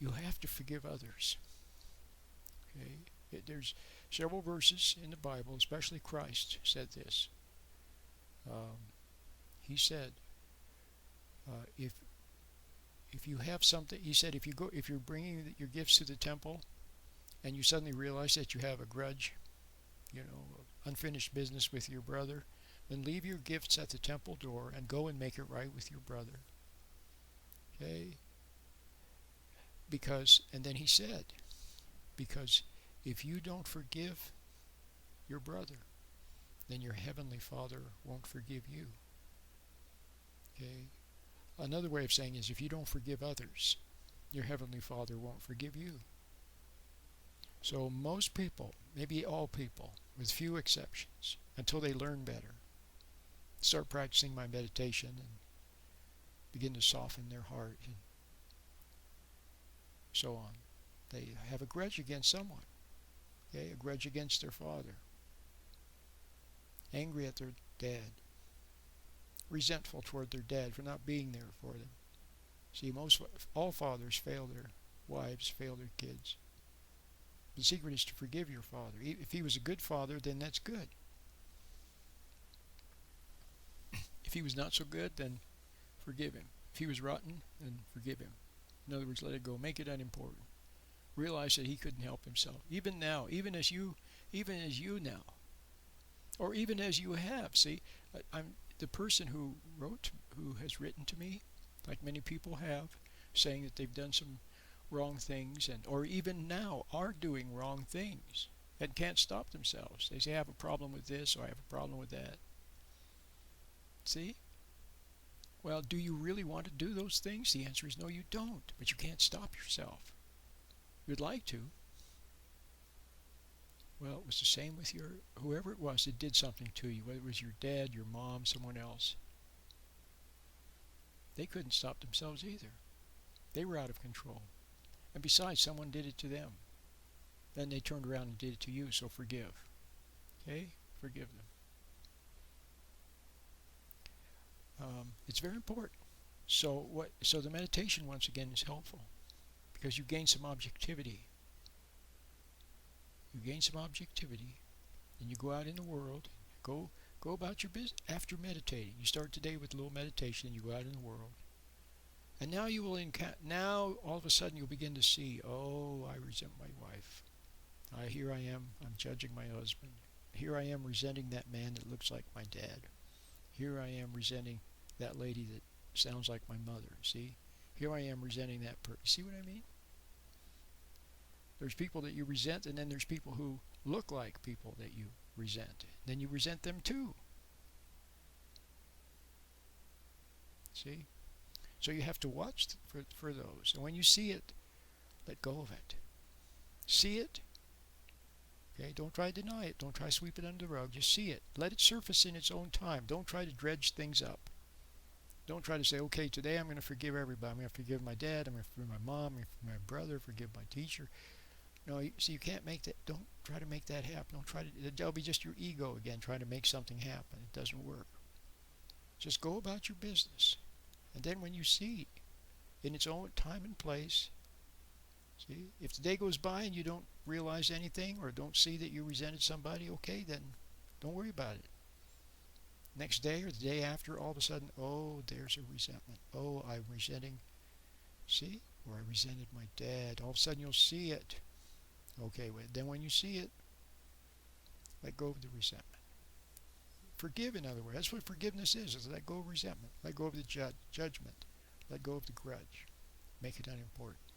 you have to forgive others. Okay? There's several verses in the Bible, especially Christ said this. He said, if you have something, he said, if you're bringing your gifts to the temple, and you suddenly realize that you have a grudge, unfinished business with your brother, then leave your gifts at the temple door and go and make it right with your brother. Okay? And then he said, because if you don't forgive your brother, then your heavenly Father won't forgive you. Okay? Another way of saying is, if you don't forgive others, your heavenly Father won't forgive you. So most people, maybe all people, with few exceptions, until they learn better, start practicing my meditation and begin to soften their heart and so on. They have a grudge against someone, okay? A grudge against their father, angry at their dad, resentful toward their dad for not being there for them. See, all fathers fail their wives, fail their kids. The secret is to forgive your father. If he was a good father, then that's good. If he was not so good, then forgive him. If he was rotten, then forgive him. In other words, let it go. Make it unimportant. Realize that he couldn't help himself. Even now, even as you now, or even as you have. See, I'm the person who has written to me, like many people have, saying that they've done some wrong things, or even now are doing wrong things and can't stop themselves. They say, I have a problem with this, or I have a problem with that. See? Well, do you really want to do those things? The answer is no, you don't. But you can't stop yourself. You'd like to. Well, it was the same with whoever it was that did something to you, whether it was your dad, your mom, someone else. They couldn't stop themselves either. They were out of control. And besides, someone did it to them. Then they turned around and did it to you, so forgive. Okay? Forgive them. It's very important. So the meditation, once again, is helpful because you gain some objectivity. You gain some objectivity, and you go out in the world, go about your business after meditating. You start today with a little meditation, and you go out in the world. And now you will now all of a sudden you'll begin to see, oh, I resent my wife. Here I am, I'm judging my husband. Here I am resenting that man that looks like my dad. Here I am resenting that lady that sounds like my mother. See? Here I am resenting that person. See what I mean? There's people that you resent, and then there's people who look like people that you resent. Then you resent them too. See? So you have to watch for those. And when you see it, let go of it. See it. Okay? Don't try to deny it. Don't try to sweep it under the rug. Just see it. Let it surface in its own time. Don't try to dredge things up. Don't try to say, okay, today I'm going to forgive everybody. I'm going to forgive my dad. I'm going to forgive my mom. I'm going to forgive my brother. Forgive my teacher. No, you can't make that. Don't try to make that happen. Don't try to. That'll be just your ego again trying to make something happen. It doesn't work. Just go about your business. And then when you see, in its own time and place, see, if the day goes by and you don't realize anything or don't see that you resented somebody, okay, then don't worry about it. Next day or the day after, all of a sudden, oh, there's a resentment. Oh, I'm resenting, see, or I resented my dad. All of a sudden you'll see it. Okay, then when you see it, let go of the resentment. Forgive, in other words. That's what forgiveness is let go of resentment. Let go of the judgment. Let go of the grudge. Make it unimportant.